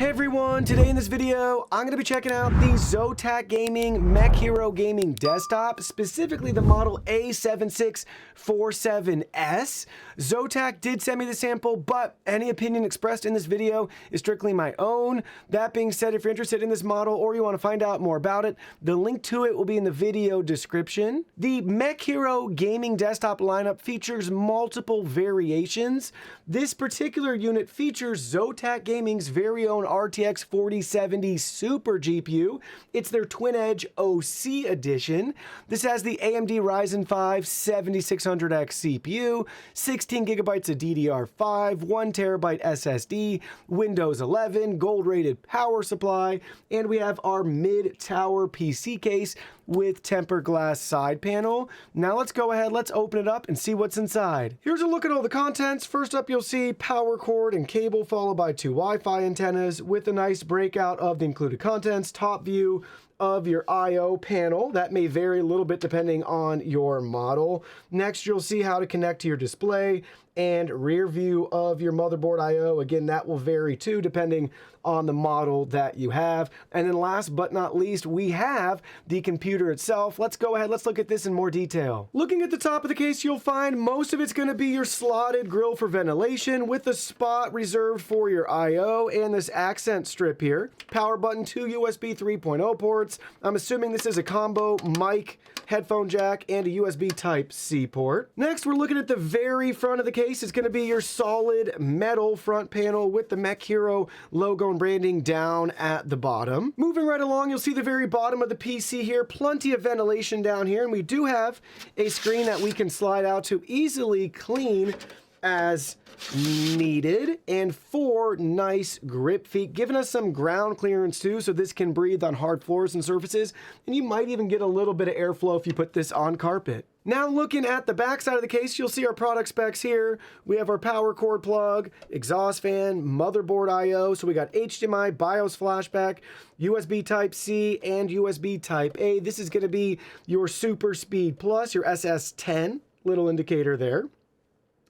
Hey everyone, today in this video, I'm going to be checking out the Zotac Gaming MEK Hero Gaming Desktop, specifically the model A7647S. Zotac did send me the sample, but any opinion expressed in this video is strictly my own. That being said, if you're interested in this model or you want to find out more about it, the link to it will be in the video description. The MEK Hero Gaming Desktop lineup features multiple variations. This particular unit features Zotac Gaming's very own RTX 4070 Super GPU. It's their Twin Edge OC edition. This has the AMD Ryzen 5 7600X CPU, 16GB of DDR5, 1TB SSD, Windows 11, gold-rated power supply, and we have our mid-tower PC case with tempered glass side panel. Now let's go ahead, let's open it up and see what's inside. Here's a look at all the contents. First up, you'll see power cord and cable followed by two Wi-Fi antennas with a nice breakout of the included contents, top view of your I/O panel. That may vary a little bit depending on your model. Next, you'll see how to connect to your display and rear view of your motherboard I/O. Again, that will vary too depending on the model that you have. And then last but not least, we have the computer itself. Let's go ahead, let's look at this in more detail. Looking at the top of the case, you'll find most of it's going to be your slotted grill for ventilation with a spot reserved for your I/O and this accent strip here. Power button, two USB 3.0 ports. I'm assuming this is a combo mic, headphone jack, and a USB Type-C port. Next, we're looking at the very front of the case. It's going to be your solid metal front panel with the MEK Hero logo and branding down at the bottom. Moving right along, you'll see the very bottom of the PC here. Plenty of ventilation down here, and we do have a screen that we can slide out to easily clean as needed, and four nice grip feet, giving us some ground clearance too, so this can breathe on hard floors and surfaces, and you might even get a little bit of airflow if you put this on carpet. Now looking at the back side of the case, you'll see our product specs here. We have our power cord plug, exhaust fan, motherboard I/O, so we got HDMI, BIOS flashback, USB Type-C, and USB Type-A. This is going to be your Super Speed Plus, your SS10, little indicator there.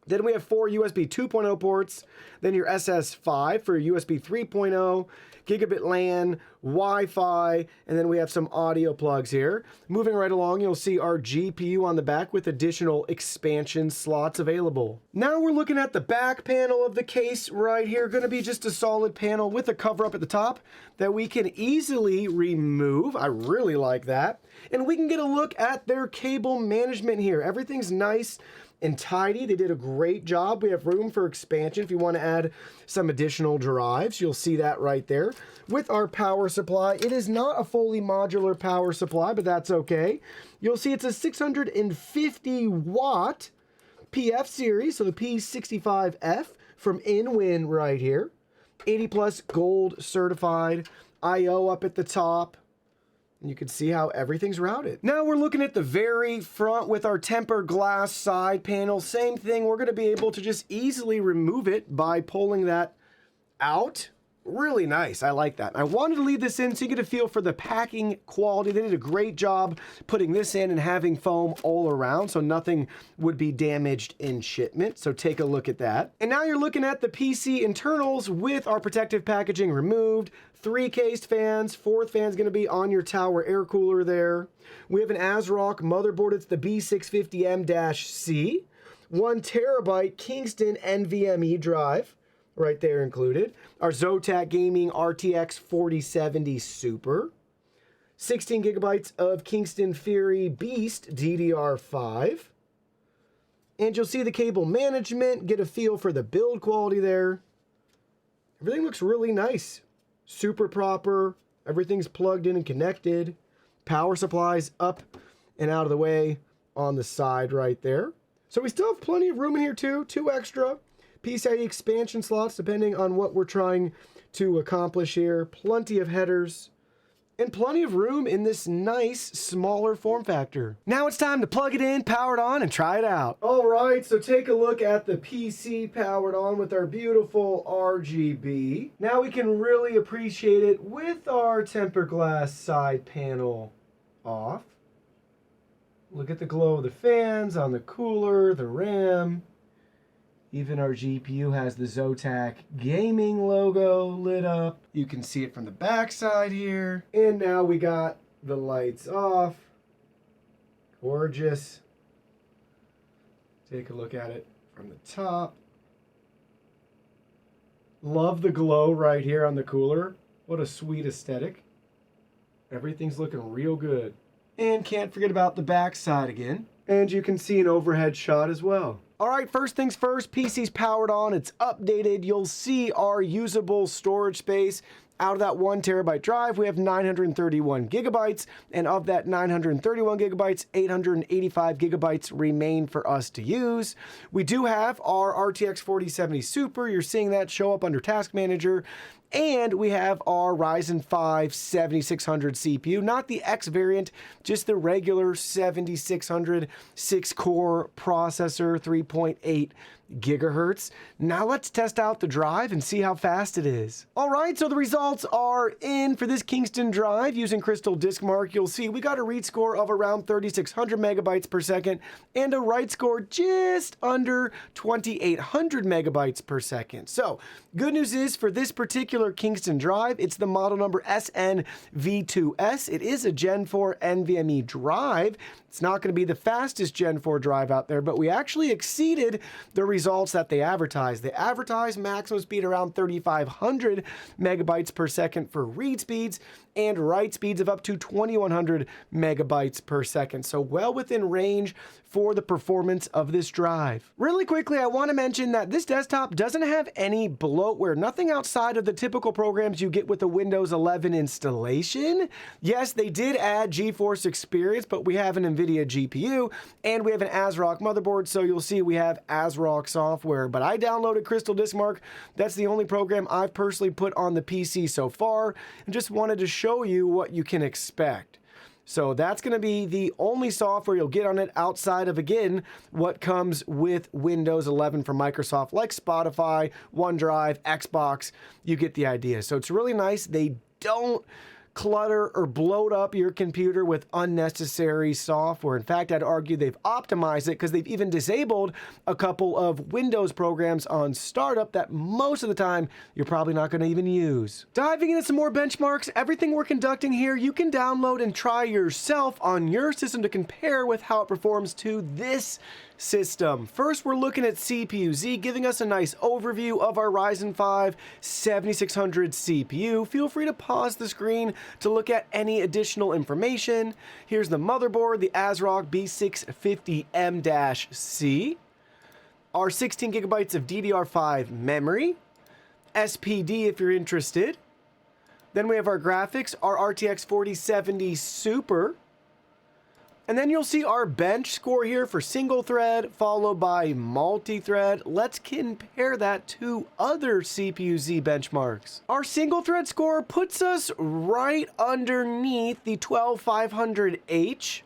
Then we have four USB 2.0 ports, then your SS5 for USB 3.0, gigabit LAN, Wi-Fi, and then we have some audio plugs here. Moving right along, you'll see our GPU on the back with additional expansion slots available. Now we're looking at the back panel of the case right here. Going to be just a solid panel with a cover up at the top that we can easily remove. I really like that. And we can get a look at their cable management here. Everything's nice and tidy. They did a great job. We have room for expansion if you want to add some additional drives. You'll see that right there. With our power supply, it is not a fully modular power supply, but that's okay. You'll see it's a 650 watt PF series, so the P65F from InWin right here. 80 plus gold certified, I/O up at the top. You can see how everything's routed. Now we're looking at the very front with our tempered glass side panel. Same thing, we're going to be able to just easily remove it by pulling that out. Really nice, I like that. I wanted to leave this in so you get a feel for the packing quality. They did a great job putting this in and having foam all around so nothing would be damaged in shipment. So take a look at that. And now you're looking at the PC internals with our protective packaging removed. 3 cased fans, fourth fan's gonna be on your tower air cooler there. We have an ASRock motherboard, it's the B650M-C. 1TB Kingston NVMe drive. Right there included. Our Zotac Gaming RTX 4070 Super. 16GB of Kingston Fury Beast DDR5. And you'll see the cable management, get a feel for the build quality there. Everything looks really nice. Super proper. Everything's plugged in and connected. Power supplies up and out of the way on the side right there. So we still have plenty of room in here too. 2 extra PCIe expansion slots depending on what we're trying to accomplish here. Plenty of headers and plenty of room in this nice smaller form factor. Now it's time to plug it in, power it on, and try it out. All right, so take a look at the PC powered on with our beautiful RGB. Now we can really appreciate it with our tempered glass side panel off. Look at the glow of the fans on the cooler, the RAM. Even our GPU has the Zotac gaming logo lit up. You can see it from the back side here. And now we got the lights off. Gorgeous. Take a look at it from the top. Love the glow right here on the cooler. What a sweet aesthetic. Everything's looking real good. And can't forget about the back side again. And you can see an overhead shot as well. All right, first things first, PC's powered on, it's updated. You'll see our usable storage space. Out of that 1 terabyte drive, we have 931 gigabytes, and of that 931 gigabytes, 885 gigabytes remain for us to use. We do have our RTX 4070 Super. You're seeing that show up under Task Manager. And we have our Ryzen 5 7600 CPU, not the X variant, just the regular 7600 6-core processor, 3.8 gigahertz. Now let's test out the drive and see how fast it is. All right, so the results are in for this Kingston drive using Crystal Disk Mark. You'll see we got a read score of around 3600 megabytes per second and a write score just under 2800 megabytes per second. So good news is for this particular Kingston drive, it's the model number SNV2S. It is a Gen 4 NVMe drive. It's not going to be the fastest Gen 4 drive out there, but we actually exceeded the results that they advertised. They advertised maximum speed around 3,500 megabytes per second for read speeds and write speeds of up to 2,100 megabytes per second. So well within range for the performance of this drive. Really quickly, I want to mention that this desktop doesn't have any bloatware, nothing outside of the typical programs you get with the Windows 11 installation. Yes, they did add GeForce Experience, but we have an NVIDIA GPU and we have an ASRock motherboard, so you'll see we have ASRock software. But I downloaded Crystal Disk Mark. That's the only program I've personally put on the PC so far, and just wanted to show you what you can expect. So that's going to be the only software you'll get on it outside of, again, what comes with Windows 11 from Microsoft, like Spotify, OneDrive, Xbox. You get the idea. So it's really nice. They don't clutter or bloat up your computer with unnecessary software. In fact, I'd argue they've optimized it because they've even disabled a couple of Windows programs on startup that most of the time you're probably not going to even use. Diving into some more benchmarks, everything we're conducting here you can download and try yourself on your system to compare with how it performs to this system. First, we're looking at CPU-Z, giving us a nice overview of our Ryzen 5 7600 CPU. Feel free to pause the screen to look at any additional information. Here's the motherboard, the ASRock B650M-C, our 16 gigabytes of DDR5 memory, SPD if you're interested. Then we have our graphics, our RTX 4070 Super. And then you'll see our bench score here for single thread, followed by multi-thread. Let's compare that to other CPU-Z benchmarks. Our single thread score puts us right underneath the 12500H,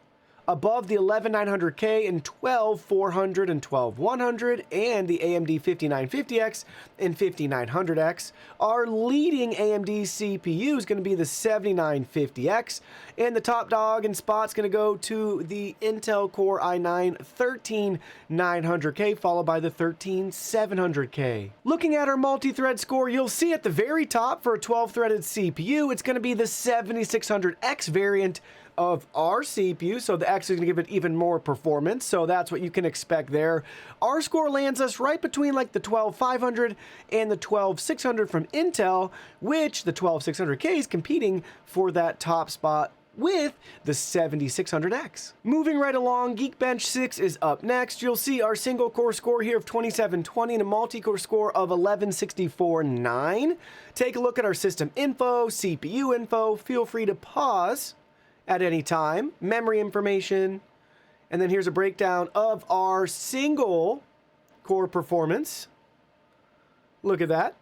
above the 11900K and 12400 and 12100, and the AMD 5950X and 5900X. Our leading AMD CPU is going to be the 7950X, and the top dog and spot's going to go to the Intel Core i9 13900K, followed by the 13700K. Looking at our multi-thread score, you'll see at the very top for a 12-threaded CPU, it's going to be the 7600X variant of our CPU, so the X is going to give it even more performance, so that's what you can expect there. Our score lands us right between like the 12500 and the 12600 from Intel, which the 12600K is competing for that top spot with the 7600X. Moving right along, Geekbench 6 is up next. You'll see our single core score here of 2720 and a multi-core score of 1164.9. Take a look at our system info, CPU info. Feel free to pause at any time, memory information, and then here's a breakdown of our single core performance. Look at that.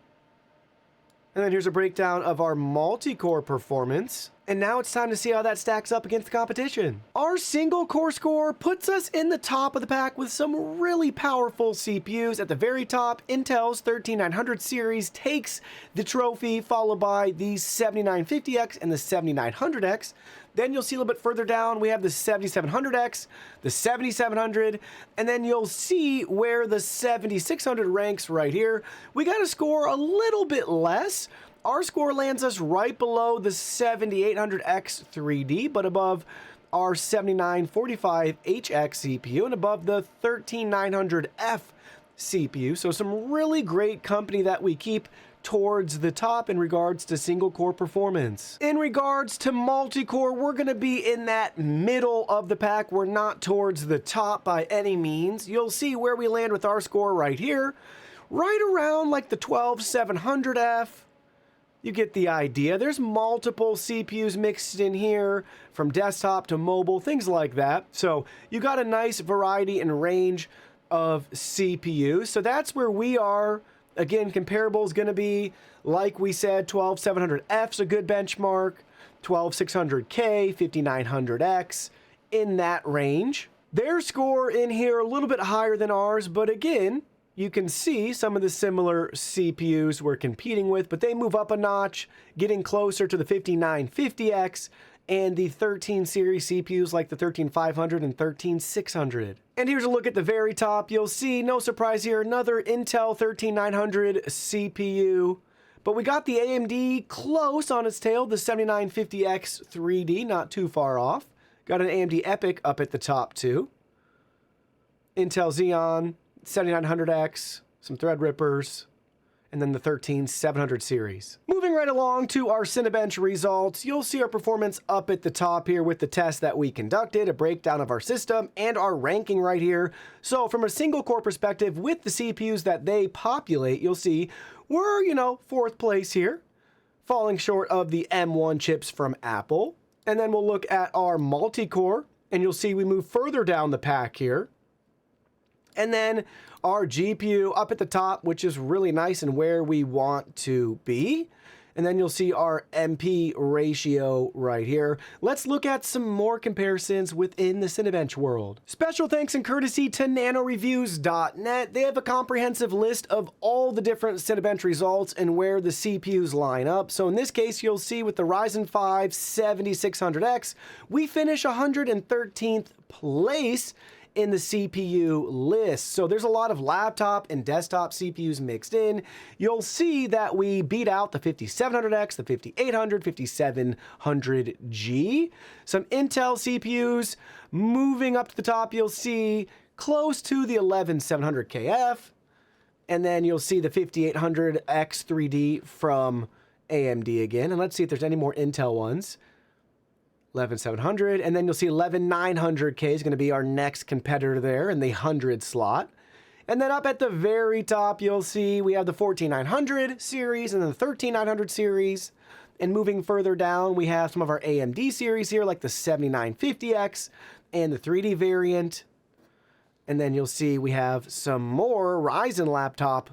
And then here's a breakdown of our multi-core performance. And now it's time to see how that stacks up against the competition. Our single core score puts us in the top of the pack with some really powerful CPUs. At the very top, Intel's 13900 series takes the trophy, followed by the 7950X and the 7900X. Then you'll see a little bit further down, we have the 7700X, the 7700, and then you'll see where the 7600 ranks right here. We got to score a little bit less. Our score lands us right below the 7800X 3D, but above our 7945HX CPU and above the 13900F CPU. So some really great company that we keep towards the top in regards to single core performance. In regards to multi-core, we're going to be in that middle of the pack. We're not towards the top by any means. You'll see where we land with our score right here, right around like the 12700F. You get the idea. There's multiple CPUs mixed in here, from desktop to mobile, things like that. So you got a nice variety and range of CPUs. So that's where we are. Again, comparable is going to be, like we said, 12700F's a good benchmark, 12600K, 5900X, in that range. Their score in here a little bit higher than ours, but again, you can see some of the similar CPUs we're competing with, but they move up a notch, getting closer to the 5950X and the 13 series CPUs like the 13500 and 13600. And here's a look at the very top. You'll see, no surprise here, another Intel 13900 CPU. But we got the AMD close on its tail, the 7950X 3D, not too far off. Got an AMD EPYC up at the top too. Intel Xeon, 7900X, some Threadrippers, and then the 13700 series. Moving right along to our Cinebench results, you'll see our performance up at the top here with the test that we conducted, a breakdown of our system, and our ranking right here. So from a single core perspective, with the CPUs that they populate, you'll see we're, fourth place here, falling short of the M1 chips from Apple. And then we'll look at our multi-core, and you'll see we move further down the pack here. And then our GPU up at the top, which is really nice and where we want to be. And then you'll see our MP ratio right here. Let's look at some more comparisons within the Cinebench world. Special thanks and courtesy to nanoreviews.net. They have a comprehensive list of all the different Cinebench results and where the CPUs line up. So in this case, you'll see with the Ryzen 5 7600X, we finish 113th place in the CPU list. So there's a lot of laptop and desktop CPUs mixed in. You'll see that we beat out the 5700X, the 5800, 5700G. Some Intel CPUs moving up to the top. You'll see close to the 11700KF. And then you'll see the 5800X 3D from AMD again. And let's see if there's any more Intel ones. 11700, and then you'll see 11900K is going to be our next competitor there in the 100 slot. And then up at the very top, you'll see we have the 14900 series and then the 13900 series. And moving further down, we have some of our AMD series here, like the 7950X and the 3D variant. And then you'll see we have some more Ryzen laptop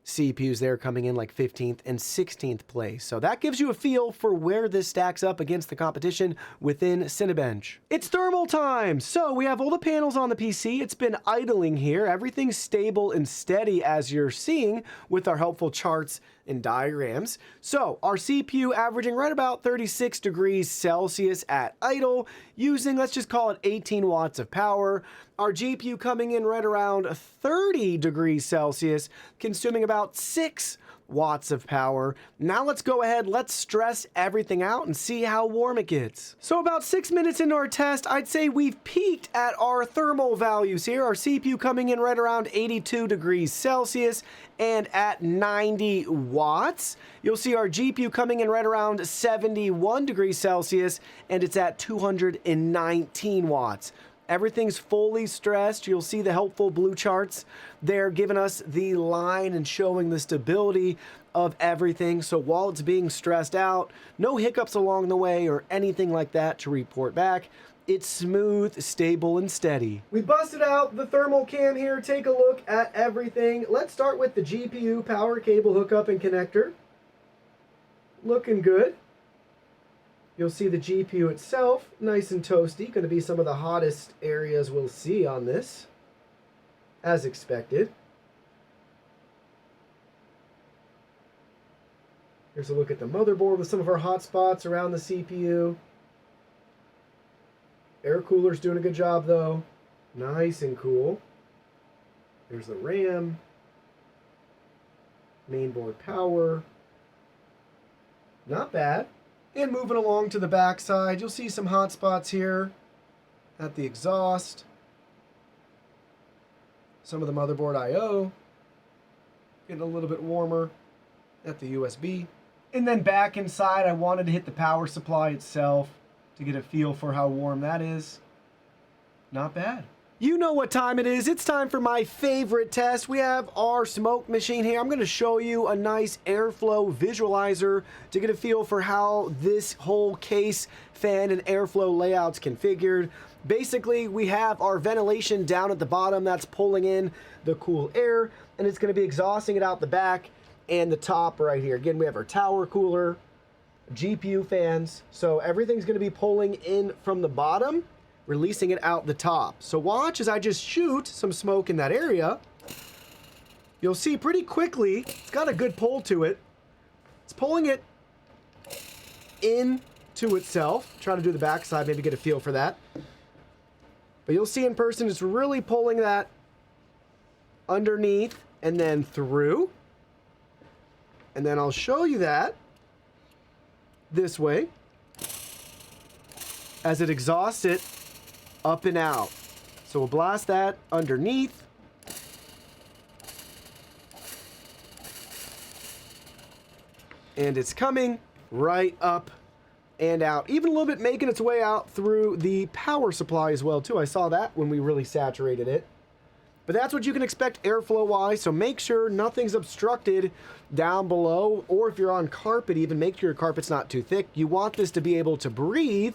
CPUs there coming in like 15th and 16th place. So that gives you a feel for where this stacks up against the competition within Cinebench. It's thermal time! So we have all the panels on the PC. It's been idling here. Everything's stable and steady as you're seeing with our helpful charts and diagrams. So our CPU averaging right about 36 degrees Celsius at idle, using, let's just call it 18 watts of power. Our GPU coming in right around 30 degrees Celsius, consuming about 6 watts of power. Now let's go ahead, let's stress everything out and see how warm it gets. So about 6 minutes into our test, I'd say we've peaked at our thermal values here. Our CPU coming in right around 82 degrees Celsius and at 90 watts. You'll see our GPU coming in right around 71 degrees Celsius and it's at 219 watts. Everything's fully stressed. You'll see the helpful blue charts there giving us the line and showing the stability of everything. So while it's being stressed out, no hiccups along the way or anything like that to report back. It's smooth, stable, and steady. We busted out the thermal cam here. Take a look at everything. Let's start with the GPU power cable hookup and connector. Looking good. You'll see the GPU itself, nice and toasty. Going to be some of the hottest areas we'll see on this, as expected. Here's a look at the motherboard with some of our hot spots around the CPU. Air cooler's doing a good job though. Nice and cool. There's the RAM. Mainboard power. Not bad. And moving along to the back side, you'll see some hot spots here at the exhaust. Some of the motherboard I/O. Getting a little bit warmer at the USB. And then back inside, I wanted to hit the power supply itself to get a feel for how warm that is. Not bad. You know what time it is. It's time for my favorite test. We have our smoke machine here. I'm going to show you a nice airflow visualizer to get a feel for how this whole case, fan, and airflow layout's configured. Basically, we have our ventilation down at the bottom that's pulling in the cool air, and it's going to be exhausting it out the back and the top right here. Again, we have our tower cooler, GPU fans, so everything's going to be pulling in from the bottom, releasing it out the top. So watch as I just shoot some smoke in that area. You'll see pretty quickly, it's got a good pull to it. It's pulling it into itself. Trying to do the backside, maybe get a feel for that. But you'll see in person, it's really pulling that underneath and then through. And then I'll show you that this way as it exhausts it up and out. So we'll blast that underneath. And it's coming right up and out. Even a little bit making its way out through the power supply as well too. I saw that when we really saturated it. But that's what you can expect airflow-wise, so make sure nothing's obstructed down below, or if you're on carpet even, make sure your carpet's not too thick. You want this to be able to breathe,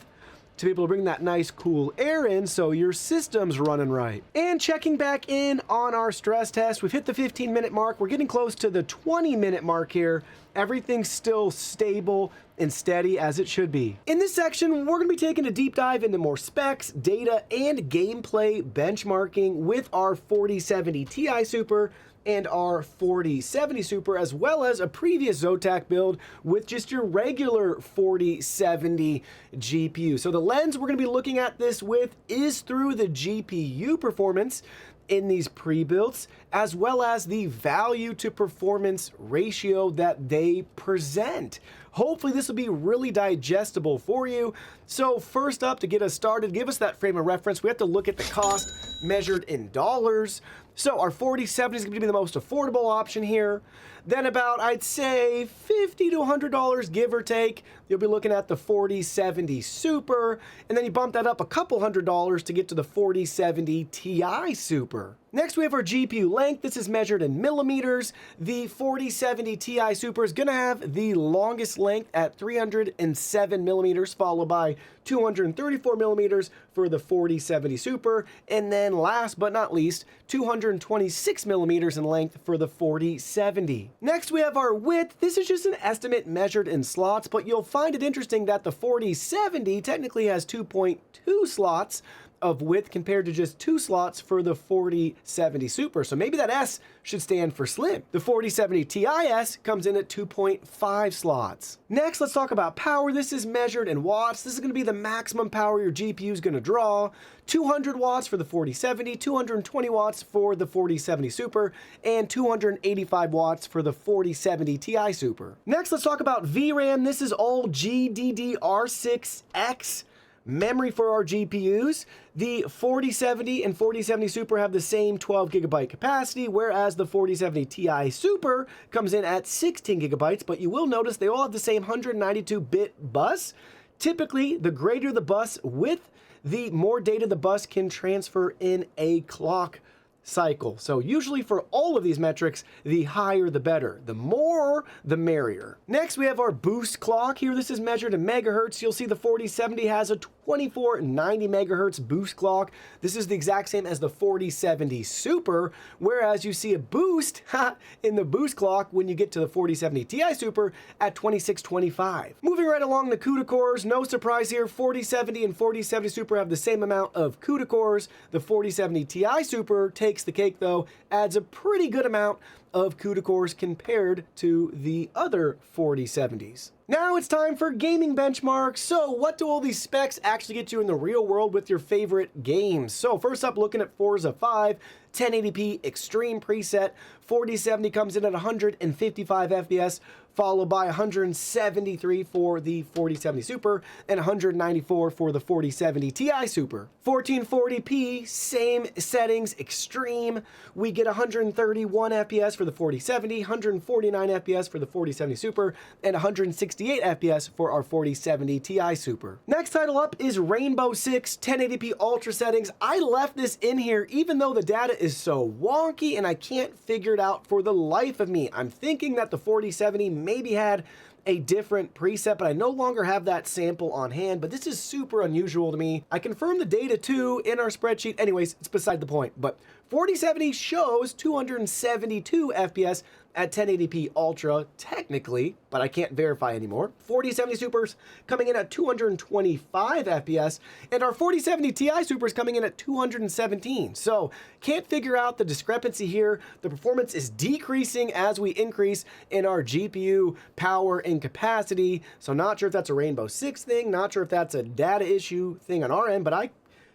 to be able to bring that nice cool air in so your system's running right. And checking back in on our stress test, we've hit the 15-minute mark. We're getting close to the 20-minute mark here. Everything's still stable and steady as it should be. In this section, we're gonna be taking a deep dive into more specs, data, and gameplay benchmarking with our 4070 Ti Super and our 4070 Super, as well as a previous Zotac build with just your regular 4070 GPU. So the lens we're gonna be looking at this with is through the GPU performance in these pre-builds, as well as the value to performance ratio that they present. Hopefully this will be really digestible for you. So first up, to get us started, give us that frame of reference. We have to look at the cost measured in dollars. So our 4070 is going to be the most affordable option here. Then about, I'd say, $50 to $100, give or take, you'll be looking at the 4070 Super, and then you bump that up a couple $100 to get to the 4070 Ti Super. Next, we have our GPU length. This is measured in millimeters. The 4070 Ti Super is going to have the longest length at 307 millimeters, followed by 234 millimeters for the 4070 Super, and then last but not least, 226 millimeters in length for the 4070. Next, we have our width. This is just an estimate measured in slots, but you'll find it interesting that the 4070 technically has 2.2 slots of width compared to just 2 slots for the 4070 Super. So maybe that S should stand for slim. The 4070 Ti-S comes in at 2.5 slots. Next, let's talk about power. This is measured in watts. This is going to be the maximum power your GPU is going to draw. 200 watts for the 4070, 220 watts for the 4070 Super, and 285 watts for the 4070 Ti Super. Next, let's talk about VRAM. This is all GDDR6X memory for our GPUs. The 4070 and 4070 Super have the same 12 gigabyte capacity, whereas the 4070 Ti Super comes in at 16 gigabytes, but you will notice they all have the same 192-bit bus. Typically, the greater the bus width, the more data the bus can transfer in a clock cycle. So usually for all of these metrics, the higher the better. The more, the merrier. Next, we have our boost clock. Here, this is measured in megahertz. You'll see the 4070 has a 2490 megahertz boost clock. This is the exact same as the 4070 Super, whereas you see a boost in the boost clock when you get to the 4070 Ti Super at 2625. Moving right along the CUDA cores, no surprise here, 4070 and 4070 Super have the same amount of CUDA cores. The 4070 Ti Super takes the cake though, adds a pretty good amount of CUDA cores compared to the other 4070s. Now it's time for gaming benchmarks. So what do all these specs actually get you in the real world with your favorite games? So first up, looking at Forza 5, 1080p extreme preset, 4070 comes in at 155 FPS, followed by 173 for the 4070 Super and 194 for the 4070 Ti Super. 1440p, same settings, extreme. We get 131 FPS for the 4070, 149 FPS for the 4070 Super, and 168 FPS for our 4070 Ti Super. Next title up is Rainbow Six 1080p Ultra settings. I left this in here even though the data is so wonky and I can't figure it out for the life of me. I'm thinking that the 4070 maybe had a different preset, but I no longer have that sample on hand, but this is super unusual to me. I confirmed the data too in our spreadsheet. Anyways, it's beside the point, but 4070 shows 272 FPS at 1080p Ultra, technically, but I can't verify anymore. 4070 Super's coming in at 225 FPS, and our 4070 Ti Super's coming in at 217. So, can't figure out the discrepancy here. The performance is decreasing as we increase in our GPU power and capacity. So, not sure if that's a Rainbow Six thing, not sure if that's a data issue thing on our end, but I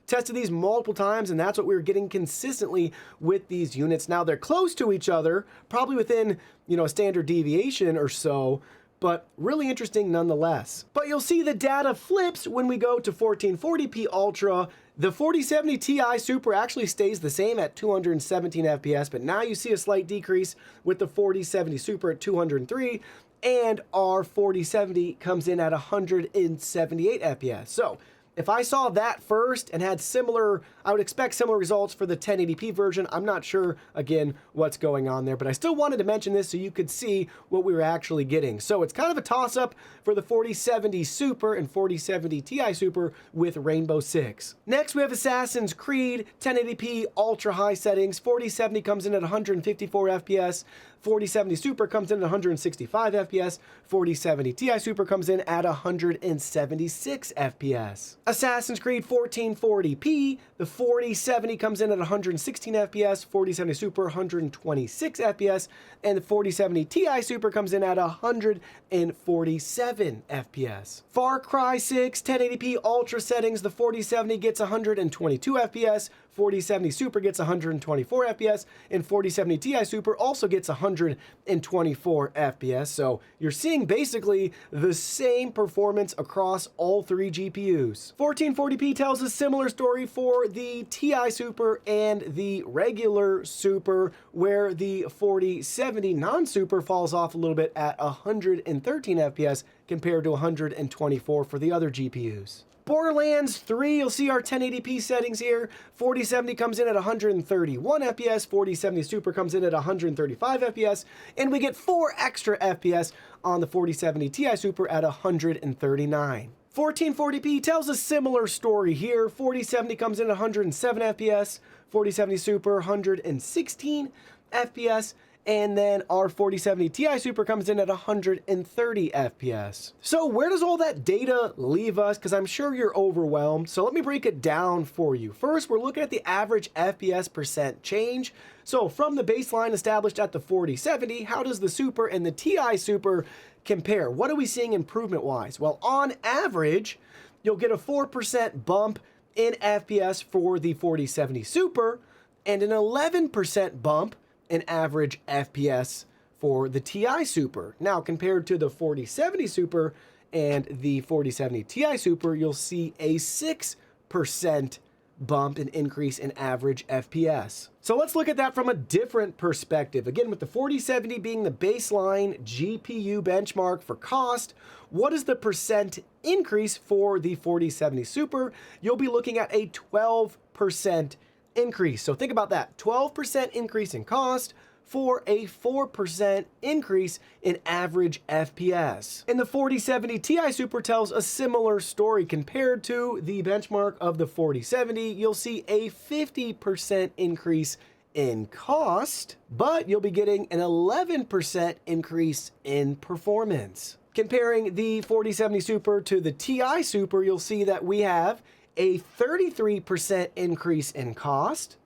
tested these multiple times, and that's what we were getting consistently with these units. Now, they're close to each other, probably within, a standard deviation or so, but really interesting nonetheless. But you'll see the data flips when we go to 1440p Ultra. The 4070 Ti Super actually stays the same at 217 FPS, but now you see a slight decrease with the 4070 Super at 203, and our 4070 comes in at 178 FPS. So, if I saw that first and had similar, I would expect similar results for the 1080p version. I'm not sure, again, what's going on there, but I still wanted to mention this so you could see what we were actually getting. So it's kind of a toss-up for the 4070 Super and 4070 Ti Super with Rainbow Six. Next, we have Assassin's Creed, 1080p ultra-high settings. 4070 comes in at 154 FPS. 4070 Super comes in at 165 FPS. 4070 Ti Super comes in at 176 FPS. Assassin's Creed 1440p, the 4070 comes in at 116 FPS, 4070 Super 126 FPS, and the 4070 Ti Super comes in at 147 FPS. Far Cry 6 1080p Ultra settings, the 4070 gets 122 FPS, 4070 Super gets 124 FPS, and 4070 Ti Super also gets 124 FPS. So you're seeing basically the same performance across all three GPUs. 1440p tells a similar story for the Ti Super and the regular Super, where the 4070 non-Super falls off a little bit at 113 FPS compared to 124 for the other GPUs. Borderlands 3, you'll see our 1080p settings here. 4070 comes in at 131 FPS, 4070 Super comes in at 135 FPS, and we get 4 extra FPS on the 4070 Ti Super at 139. 1440p tells a similar story here. 4070 comes in at 107 FPS, 4070 Super 116 FPS, and then our 4070 Ti Super comes in at 130 FPS. So where does all that data leave us? Because I'm sure you're overwhelmed. So let me break it down for you. First, we're looking at the average FPS percent change. So from the baseline established at the 4070, how does the Super and the Ti Super compare? What are we seeing improvement-wise? Well, on average, you'll get a 4% bump in FPS for the 4070 Super and an 11% bump in average FPS for the Ti Super. Now, compared to the 4070 Super and the 4070 Ti Super, you'll see a 6% bump and increase in average FPS. So let's look at that from a different perspective. Again, with the 4070 being the baseline GPU benchmark for cost, what is the percent increase for the 4070 Super? You'll be looking at a 12% increase. So think about that, 12% increase in cost, for a 4% increase in average FPS. And the 4070 Ti Super tells a similar story. Compared to the benchmark of the 4070, you'll see a 50% increase in cost, but you'll be getting an 11% increase in performance. Comparing the 4070 Super to the Ti Super, you'll see that we have a 33% increase in cost,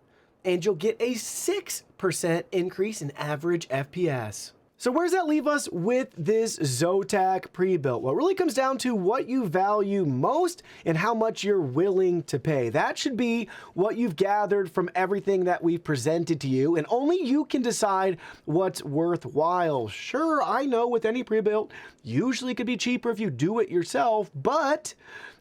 and you'll get a 6% increase in average FPS. So where does that leave us with this Zotac pre-built? Well, it really comes down to what you value most and how much you're willing to pay. That should be what you've gathered from everything that we've presented to you, and only you can decide what's worthwhile. Sure, I know with any pre-built, usually it could be cheaper if you do it yourself, but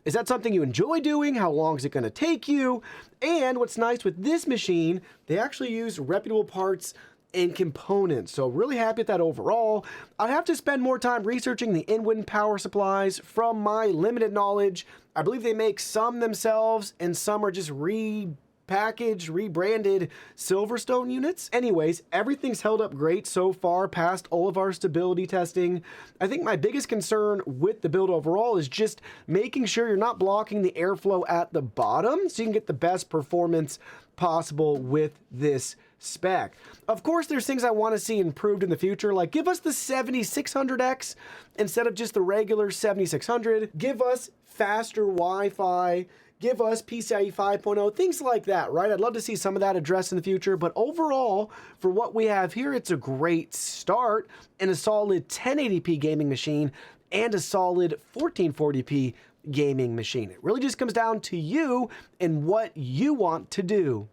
is that something you enjoy doing? How long is it going to take you? And what's nice with this machine, they actually use reputable parts and components. So really happy with that overall. I have to spend more time researching the in-wind power supplies. From my limited knowledge, I believe they make some themselves and some are just repackaged, rebranded Silverstone units. Anyways, everything's held up great so far past all of our stability testing. I think my biggest concern with the build overall is just making sure you're not blocking the airflow at the bottom so you can get the best performance possible with this spec. Of course, there's things I want to see improved in the future, like give us the 7600X instead of just the regular 7600. Give us faster Wi-Fi. Give us PCIe 5.0, things like that, right? I'd love to see some of that addressed in the future, but overall, for what we have here, it's a great start in a solid 1080p gaming machine and a solid 1440p gaming machine. It really just comes down to you and what you want to do.